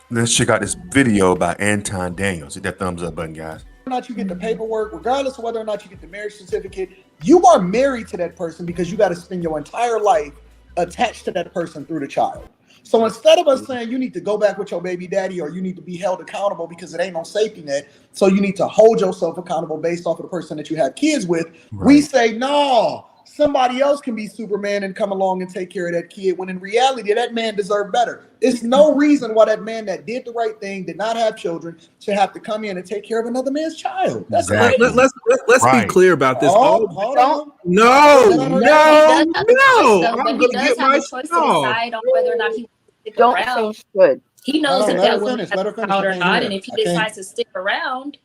Let's check out this video by Anton Daniels. Hit that thumbs up button, guys. Or not you get the paperwork, regardless of whether or not you get the marriage certificate, you are married to that person because you got to spend your entire life attached to that person through the child. So instead of us saying you need to go back with your baby daddy or you need to be held accountable because it ain't no safety net, so you need to hold yourself accountable based off of the person that you have kids with, we say, no, somebody else can be Superman and come along and take care of that kid, when in reality, that man deserved better. It's no reason why that man that did the right thing, did not have children, should have to come in and take care of another man's child. That's Exactly. Let's be clear about this. hold on. No, Let her no, finish. no. But I'm he gonna does get have my a choice to no. decide on whether or not he wants to stick Don't around. say should. He knows No, if let that her woman finish. has Let her finish. out I or can't not, hear. and if he I can't. decides to stick around,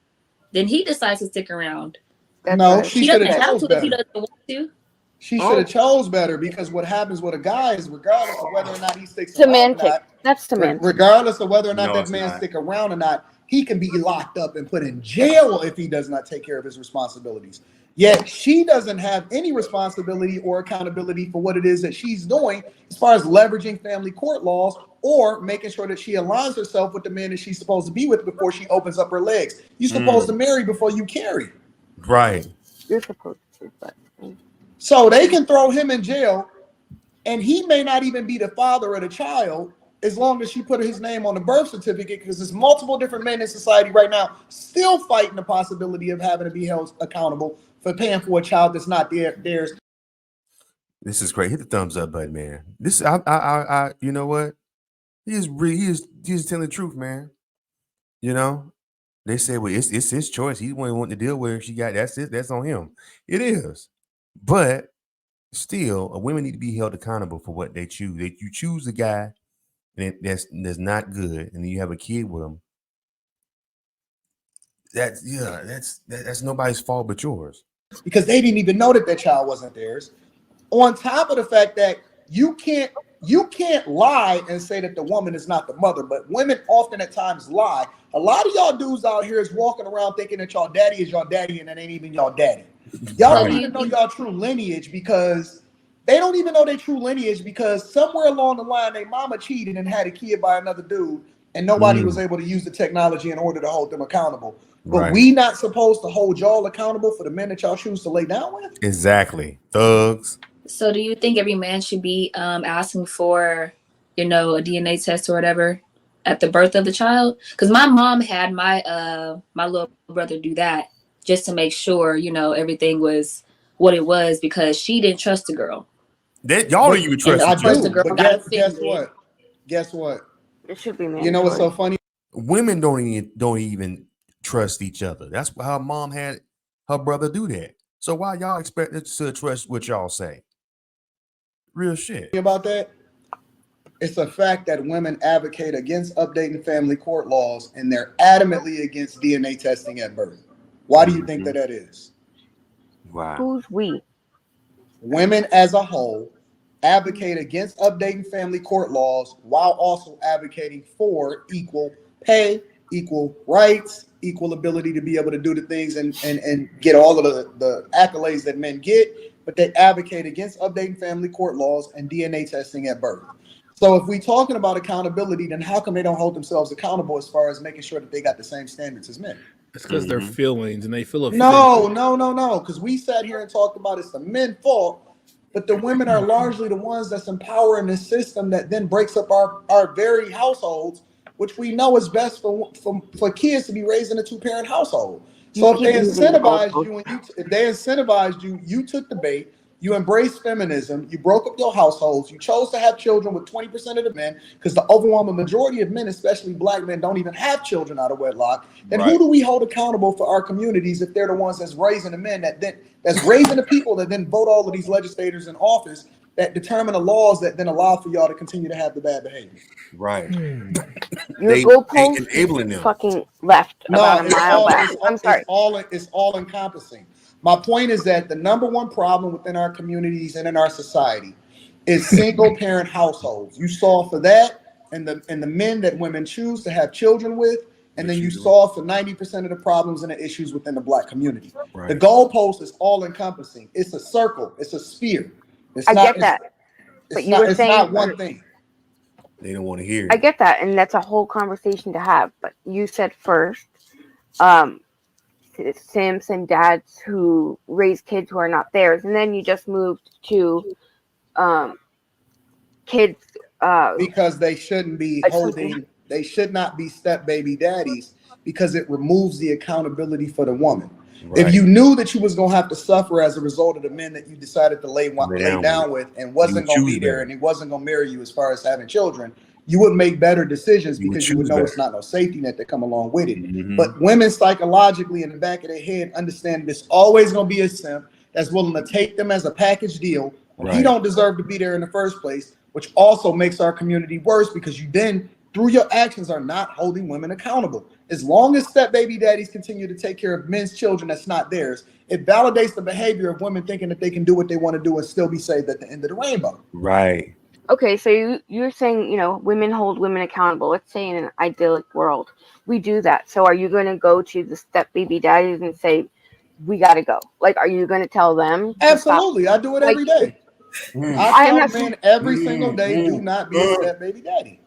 then he decides to stick around. That's No, right. she He should doesn't have have chose to if he better. doesn't want to. She should have chose better, because what happens with a guy is, regardless of whether or not he sticks around or Semantic. not, That's semantic. regardless of whether or not No, that it's man not. stick around or not, he can be locked up and put in jail if he does not take care of his responsibilities. Yet she doesn't have any responsibility or accountability for what it is that she's doing as far as leveraging family court laws or making sure that she aligns herself with the man that she's supposed to be with before she opens up her legs. You're supposed to marry before you carry. Right. You're supposed to, but So they can throw him in jail, and he may not even be the father of the child, as long as she put his name on the birth certificate, because there's multiple different men in society right now still fighting the possibility of having to be held accountable for paying for a child that's not theirs. This is great. Hit the thumbs up button, man. This, you know what? He's telling the truth, man. You know, they say, well, it's his choice. He wouldn't want to deal with her. She got that's it. That's on him. It is, but still, women need to be held accountable for what they choose. You choose a guy that's not good, and then you have a kid with him. That's nobody's fault but yours. Because they didn't even know that that child wasn't theirs. On top of the fact that you can't lie and say that the woman is not the mother, but women often at times lie. A lot of y'all dudes out here is walking around thinking that y'all daddy is y'all daddy, and that ain't even y'all daddy. Y'all don't even know y'all true lineage, because they don't even know their true lineage, because somewhere along the line their mama cheated and had a kid by another dude, and nobody was able to use the technology in order to hold them accountable. But we not supposed to hold y'all accountable for the men that y'all choose to lay down with? Exactly. Thugs. So do you think every man should be asking for, a DNA test or whatever at the birth of the child? Because my mom had my little brother do that just to make sure, everything was what it was, because she didn't trust the girl. That y'all don't even trust I each other. do, The girl but got guess offended. what? Guess what? it should be mandatory. You know what's so funny? Women don't even trust each other. That's how mom had her brother do that. So why y'all expect us to trust what y'all say? Real shit. About that? It's a fact that women advocate against updating family court laws, and they're adamantly against DNA testing at birth. Why do you think that is? Wow. Who's we? Women as a whole advocate against updating family court laws while also advocating for equal pay, equal rights, equal ability to be able to do the things and get all of the accolades that men get, but they advocate against updating family court laws and DNA testing at birth. So if we're talking about accountability, then how come they don't hold themselves accountable as far as making sure that they got the same standards as men? It's because they're feelings and they feel offended. No. Because we sat here and talked about it's the men's fault, but the women are largely the ones that's empowering this system that then breaks up our very households, which we know is best for kids to be raised in a two-parent household. So if they incentivized you, you took the bait. You embraced feminism. You broke up your households. You chose to have children with 20% of the men, because the overwhelming majority of men, especially black men, don't even have children out of wedlock. Then who do we hold accountable for our communities if they're the ones that's raising the men that's raising the people that then vote all of these legislators in office that determine the laws that then allow for y'all to continue to have the bad behavior? Right. Your goalpost enabling them. fucking left about a mile back. I'm sorry. It's all encompassing. My point is that the number one problem within our communities and in our society is single parent households. You solve for that and the men that women choose to have children with, and then you solve for 90% of the problems and the issues within the black community. Right. The goalpost is all encompassing. It's a circle. It's a sphere. I get that. But you were saying not one thing. They don't want to hear I it. get that, and that's a whole conversation to have. But you said first, simps and dads who raise kids who are not theirs, and then you just moved to um, kids. Because they shouldn't be Something. holding, they should not be step baby daddies because it removes the accountability for the woman. If Right. you knew that you was gonna have to suffer as a result of the men that you decided to lay down with and You wasn't would gonna be choose there better. and he wasn't gonna marry you as far as having children, you would make better decisions You would because you would choose know better. it's not no safety net that come along with it. Mhm. But women psychologically in the back of their head understand there's always gonna be a simp that's willing to take them as a package deal when he Right. don't deserve to be there in the first place, which also makes our community worse because you then, through your actions, are not holding women accountable. As long as step baby daddies continue to take care of men's children that's not theirs, it validates the behavior of women thinking that they can do what they want to do and still be saved at the end of the rainbow. Right. Okay, so you're saying, women hold women accountable. Let's say in an idyllic world, we do that. So are you going to go to the step baby daddies and say, we got to go? Like, are you going to tell them to stop? Absolutely. I do it Like, every day. I I'm tell not. men every single day, do not be a step baby daddy.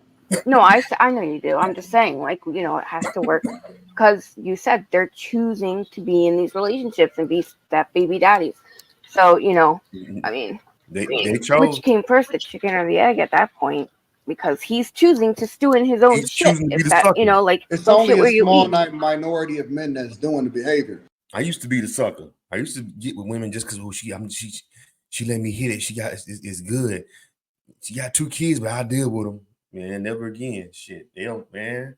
No, I know you do. I'm just saying, like, it has to work because you said they're choosing to be in these relationships and be step baby daddies. So, I mean, They which chose. came first, the chicken or the egg at that point? Because he's choosing to stew in his own He's shit. choosing to be If the that, sucker. like, It's don't only shit a where you small eat. minority of men that's doing the behavior. I used to be the sucker. I used to get with women just because she let me hit it. She got it's good. She got 2 kids, but I deal with them. Man, never again. Shit, they don't. Man,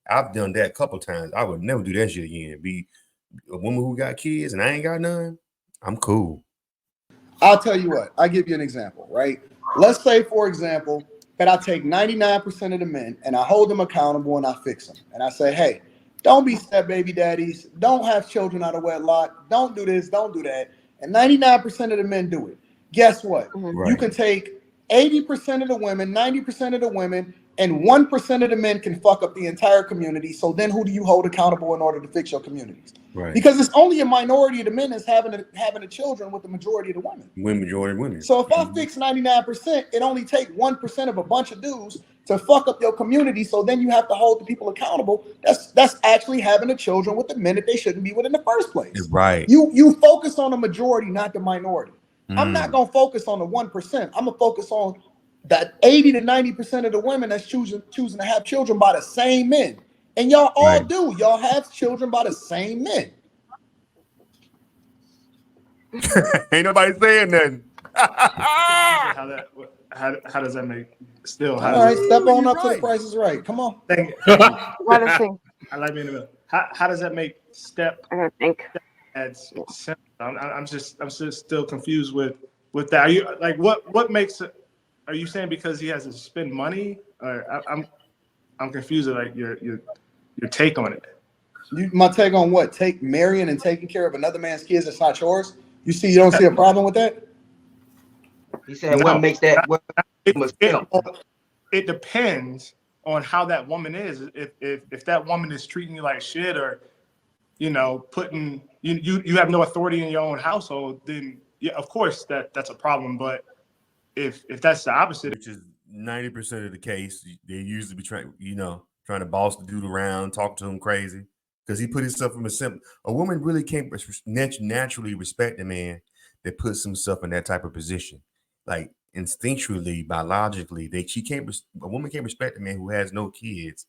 I've done that a couple times. I would never do that shit again. Be a woman who got kids and I ain't got none. I'm cool. I'll tell you what, I'll give you an example, right? Let's say, for example, that I take 99% of the men and I hold them accountable and I fix them. And I say, hey, don't be step baby daddies. Don't have children out of wedlock. Don't do this. Don't do that. And 99% of the men do it. Guess what? Mhm. You Right. can take 80% of the women, 90% of the women, and 1% of the men can fuck up the entire community. So then who do you hold accountable in order to fix your communities? Right. Because it's only a minority of the men that's having the children with the majority of the women. Majority women. So if I fix 99%, it only take 1% of a bunch of dudes to fuck up your community. So then you have to hold the people accountable. That's actually having the children with the men that they shouldn't be with in the first place. Right. You focus on the majority, not the minority. I'm not gonna focus on the 1%. I'm gonna focus on that 80 to 90% of the women that's choosing to have children by the same men. And y'all all Right. do. Y'all have children by the same men. Ain't nobody saying nothing. How does that make still? How All does right, it? step on You're up to the right. Price is Right. Come on. Thank you. Let us think. I like being in the middle. How does that make step I gotta think. ads simple? I'm just still confused with that. Are you like what makes it? Are you saying because he has to spend money? Or I'm confused at like your take on it. My take on what? Take marrying and taking care of another man's kids that's not yours? You don't see a problem with that? He said, No. "What makes that? What It depends on how that woman is. If that woman is treating you like shit, or putting you have no authority in your own household, then yeah, of course that's a problem. But if that's the opposite, Which is 90% of the case, they usually be trying to boss the dude around, talk to him crazy. Because he put himself in a woman really can't naturally respect a man that puts himself in that type of position. Like instinctually, biologically, a woman can't respect a man who has no kids.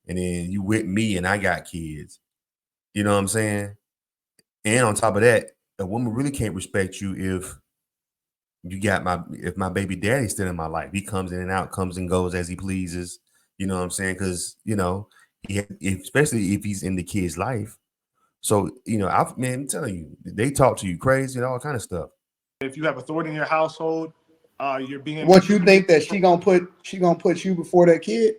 And then you with me and I got kids. You know what I'm saying? And on top of that, a woman really can't respect you if my baby daddy's still in my life. He comes in and out, comes and goes as he pleases. You know what I'm saying? Because especially if he's in the kid's life. So I'm telling you, they talk to you crazy and all kind of stuff. if you have authority in your household, you're being. What you think that she gonna put you before that kid?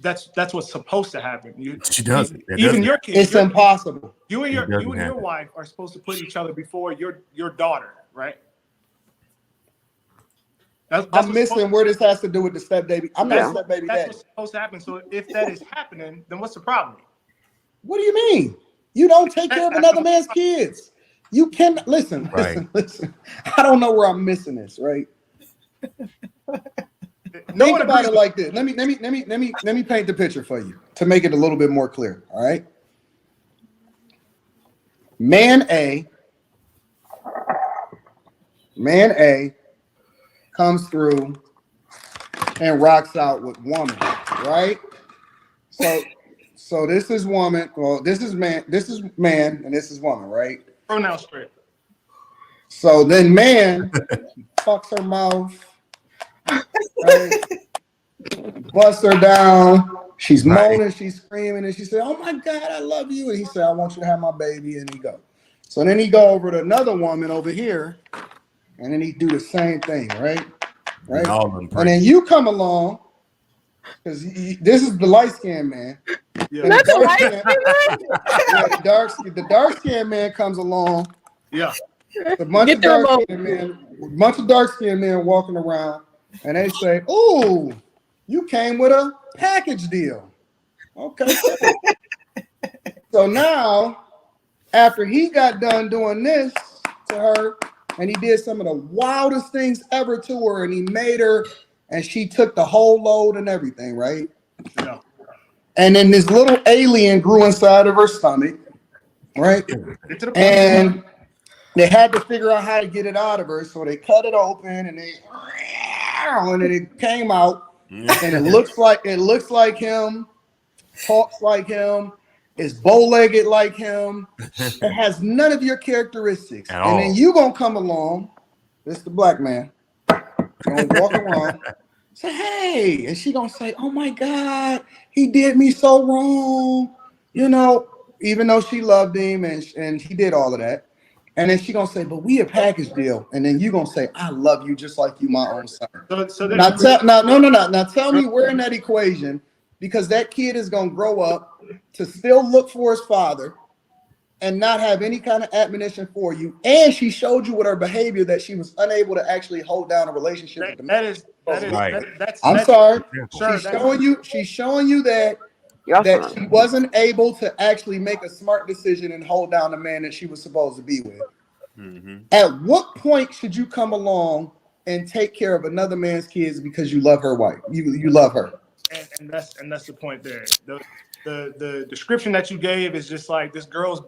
That's what's supposed to happen. She doesn't. Even your kids. It's impossible. You and It doesn't your happen. wife are supposed to put each other before your daughter, right? That's I'm missing where this has to do with the step baby. I'm not a step baby That's daddy. what's supposed to happen. So if that is happening, then what's the problem? What do you mean? You don't take care of another man's kids. You can listen. Right. I don't know where I'm missing this, right? Think about it like this. Let me paint the picture for you to make it a little bit more clear. All right. Man A comes through and rocks out with woman, right? So this is woman. Well, this is man, and this is woman, right? Pronoun straight. So then man fucks her mouth, right? Busts her down. She's moaning, she's screaming, and she said, "Oh my God, I love you." And he said, "I want you to have my baby." And he go. So then he go over to another woman over here, and then he do the same thing, right? Right. And then you come along, because this is the light skinned man. Yeah. And the dark skinned man comes along. Yeah. A bunch of dark skinned men walking around, and they say, "Ooh, you came with a package deal." Okay. So now, after he got done doing this to her, and he did some of the wildest things ever to her, and he made her, and she took the whole load and everything, right? Yeah. And then this little alien grew inside of her stomach, right? And they had to figure out how to get it out of her, so they cut it open, and then it came out, and it looks like him, talks like him, is bow-legged like him. It has none of your characteristics. And then you gonna come along, this is the black man, gonna walk around, say, "Hey," and she gonna say, "Oh my God, he did me so wrong," you know, even though she loved him and he did all of that. And then she gonna say, "But we a package deal." And then you gonna say, "I love you just like you my own son." Now tell me where in that equation, because that kid is gonna grow up to still look for his father and not have any kind of admonition for you. And she showed you with her behavior that she was unable to actually hold down a relationship with the man. I'm sorry. She's showing you that she wasn't able to actually make a smart decision and hold down the man that she was supposed to be with. At what point should you come along and take care of another man's kids because you love her wife? You love her. And that's the point there. The description that you gave is just like this girl's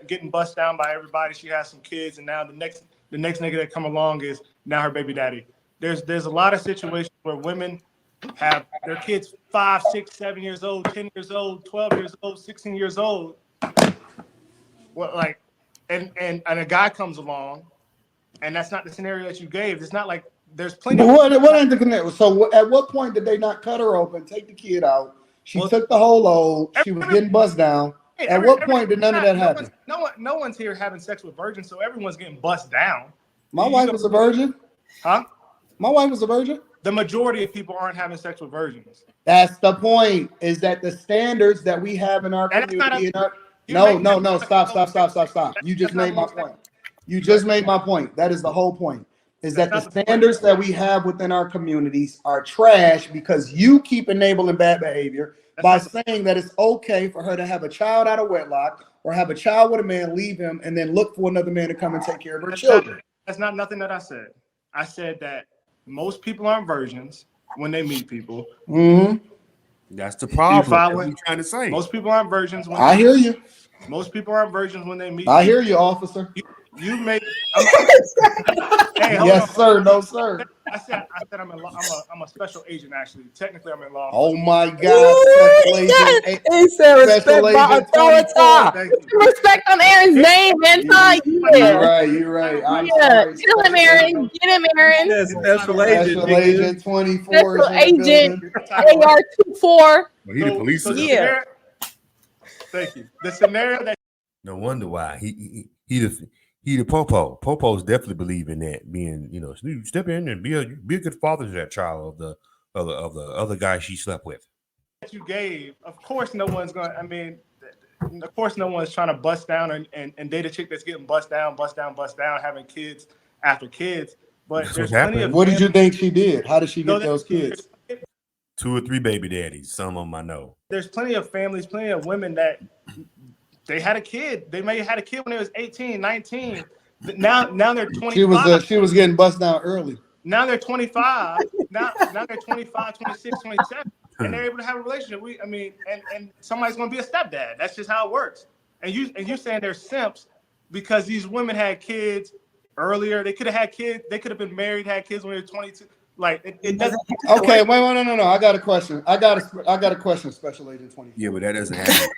getting bust down by everybody. She has some kids, and now the next nigga that come along is now her baby daddy. There's a lot of situations where women have their kids 5, 6, 7 years old, 10 years old, 12 years old, 16 years old. Well, like, and a guy comes along, and that's not the scenario that you gave. It's not like there's plenty. What ain't the connection? So at what point did they not cut her open, take the kid out? She took the whole load. She was getting buzzed down. At what point did none of that happen? No one's here having sex with virgins, so everyone's getting bust down. My wife was a virgin. Huh? My wife was a virgin. The majority of people aren't having sex with virgins. That's the point. Is that the standards that we have in our community? No. Stop. You just made my point. You just made my point. That is the whole point. Is that the standards that we have within our communities are trash because you keep enabling bad behavior by saying that it's okay for her to have a child out of wedlock or have a child with a man, leave him, and then look for another man to come and take care of her children. That's not nothing that I said. I said that most people aren't virgins when they meet people. That's the problem. What I'm trying to say. Most people aren't virgins. I hear you. Most people aren't virgins when they meet. I hear you, officer. You made. Hey, yes, sir. No, sir. I said I'm a special agent. Actually, technically, I'm in law. Oh my God! He said respect my authority. Respect on Aaron's name and time. You're right. Get him, Aaron. Get him, Aaron. Yes, special agent. Special agent 24. Special agent AR-24. He the police. Yeah. Thank you. The scenario that. No wonder why he the popo. Popos definitely believe in that, being, you step in and be a good father to that child of the other guy she slept with. You gave, of course, no one's going. I mean, of course, no one's trying to bust down and date a chick that's getting bust down, having kids after kids. But there's plenty of. What did you think she did? How did she get those kids? 2 or 3 baby daddies. Some of them I know. There's plenty of families, plenty of women that. They had a kid. They may have had a kid when they was 18, 19. Now they're 25. She was getting bust down early. Now they're 25. Now they're 25, 26, 27, and they're able to have a relationship. And somebody's going to be a stepdad. That's just how it works. And you're saying they're simps because these women had kids earlier. They could have had kids. They could have been married, had kids when they were 22. Like it doesn't. Okay, wait, no. I got a question. I got a question, Special Agent 24. Yeah, but that doesn't happen.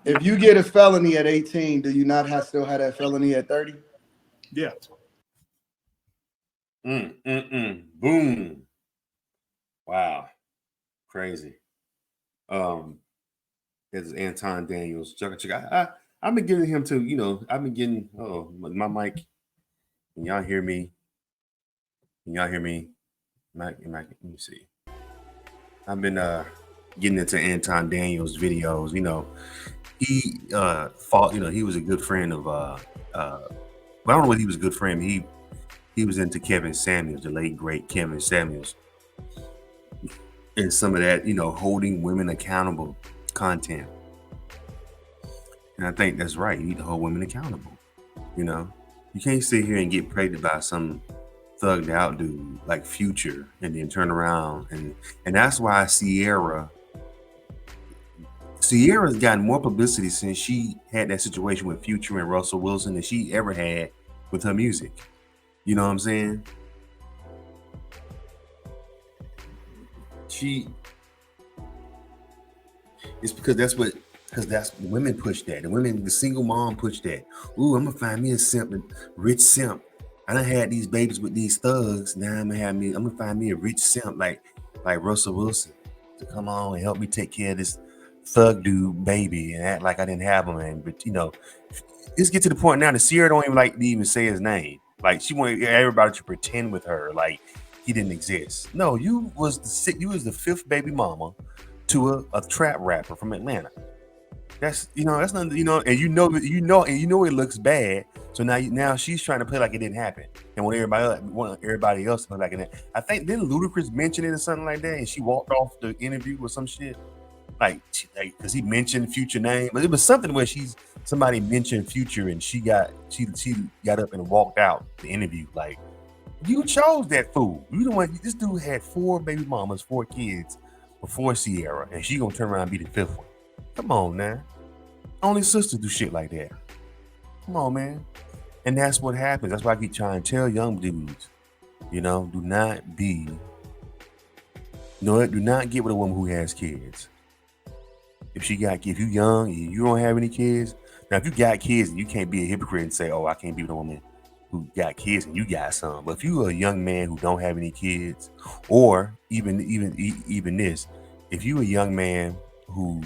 If you get a felony at 18, do you not still have that felony at 30? Yeah. Boom. Wow. Crazy. This is Anton Daniels. I've been giving him to, I've been getting, my mic. Can y'all hear me? Let me see. I've been getting into Anton Daniels videos. He he was a good friend of well, I don't know whether he was a good friend. He was into Kevin Samuels, the late great Kevin Samuels, and some of that, holding women accountable content. And I think that's right. You need to hold women accountable. You can't sit here and get pregnant by some thugged out dude like Future and then turn around and that's why Sierra's gotten more publicity since she had that situation with Future and Russell Wilson than she ever had with her music. You know what I'm saying? It's because that's women push that. The single mom push that. Ooh, I'm gonna find me a simp, a rich simp. I done had these babies with these thugs. Now I'm gonna find me a rich simp like Russell Wilson to come on and help me take care of this thug dude baby and act like I didn't have him. But let's get to the point now that Sierra don't even like to even say his name. Like she wanted everybody to pretend with her like he didn't exist. No, you was the fifth baby mama to a trap rapper from Atlanta. That's that's nothing, and it looks bad. So now she's trying to play like it didn't happen, and want everybody else to play like it. I think didn't Ludacris mention it or something like that, and she walked off the interview with some shit, like because he mentioned Future name, but it was something where somebody mentioned Future and she got up and walked out the interview. Like you chose that fool. You don't want this dude had 4 baby mamas, 4 kids before Sierra, and she gonna turn around and be the 5th one. Come on now. Only sisters do shit like that. Come on, man. And that's what happens. That's why I keep trying to tell young dudes, do not get with a woman who has kids. If you young and you don't have any kids, now if you got kids, you can't be a hypocrite and say, oh, I can't be with a woman who got kids and you got some. But if you're a young man who don't have any kids, or even this, if you a young man who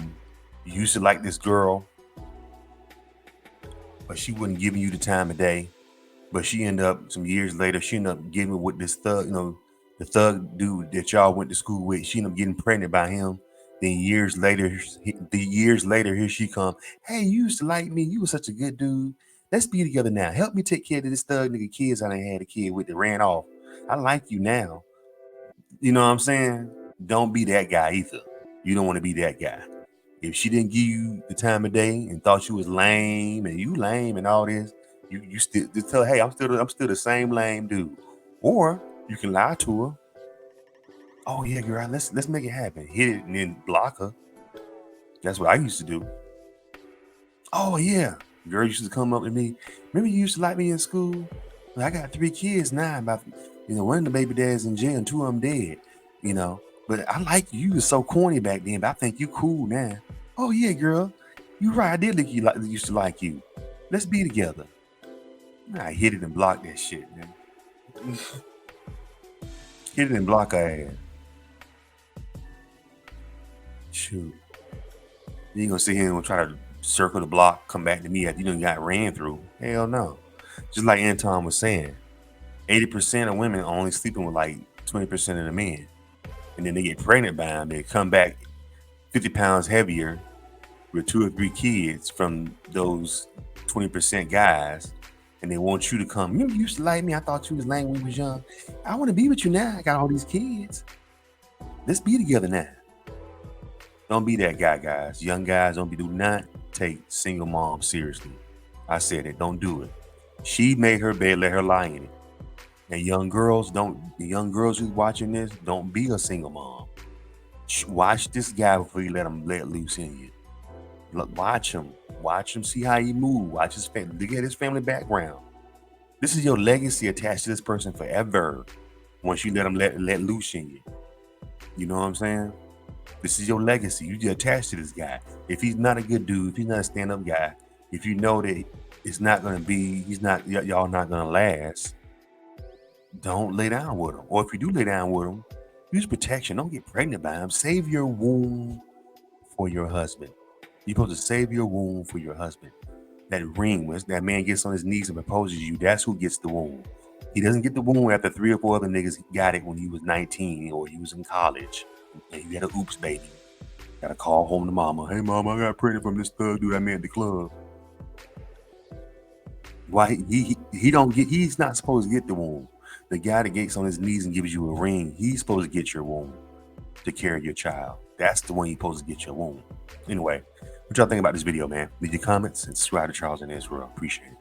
used to like this girl, but she wasn't giving you the time of day, but she ended up some years later, she ended up getting with this thug, the thug dude that y'all went to school with. She ended up getting pregnant by him. Then years later, here she come. Hey, you used to like me. You were such a good dude. Let's be together now. Help me take care of this thug nigga kids I done had a kid with that ran off. I like you now. You know what I'm saying? Don't be that guy either. You don't want to be that guy. If she didn't give you the time of day and thought you was lame and you lame and all this, you still just tell her, hey, I'm still the same lame dude. Or you can lie to her. Oh yeah, girl, let's make it happen. Hit it and then block her. That's what I used to do. Oh yeah, girl used to come up to me. Remember you used to like me in school? Well, I got 3 kids now. About one of the baby dads in jail and 2 of them dead. But I like you. You was so corny back then, but I think you cool now. Oh yeah, girl, you right. I did think used to like you. Let's be together. I hit it and block that shit, man. Hit it and block her ass. Shoot. You ain't gonna sit here and try to circle the block, come back to me after you got ran through. Hell no. Just like Anton was saying, 80% of women are only sleeping with like 20% of the men. And then they get pregnant by them. They come back 50 pounds heavier with 2 or 3 kids from those 20% guys. And they want you to come. You used to like me. I thought you was lame when we was young. I want to be with you now. I got all these kids. Let's be together now. Don't be that guy, guys. Young guys, do not take single mom seriously. I said it. Don't do it. She made her bed. Let her lie in it. And young girls, the young girls who's watching this, don't be a single mom. Watch this guy before you let loose in you. Look, watch him, see how he move. Watch his family, look at his family background. This is your legacy attached to this person forever. Once you let him let loose in you, you know what I'm saying? This is your legacy. You get attached to this guy. If he's not a good dude, if he's not a stand-up guy, if you know that it's not gonna be, y'all not gonna last, don't lay down with him. Or if you do lay down with him, use protection. Don't get pregnant by him. Save your womb for your husband. You're supposed to save your womb for your husband. That ring, when that man gets on his knees and proposes to you, that's who gets the womb. He doesn't get the womb after 3 or 4 other niggas got it when he was 19 or he was in college and you had an oops baby. Gotta call home to mama. Hey mama, I got pregnant from this thug dude I met at the club. Why he's not supposed to get the womb. The guy that gets on his knees and gives you a ring, he's supposed to get your womb to carry your child. That's the one you're supposed to get your womb. Anyway, what y'all think about this video, man? Leave your comments and subscribe to Charles and Israel. Appreciate it.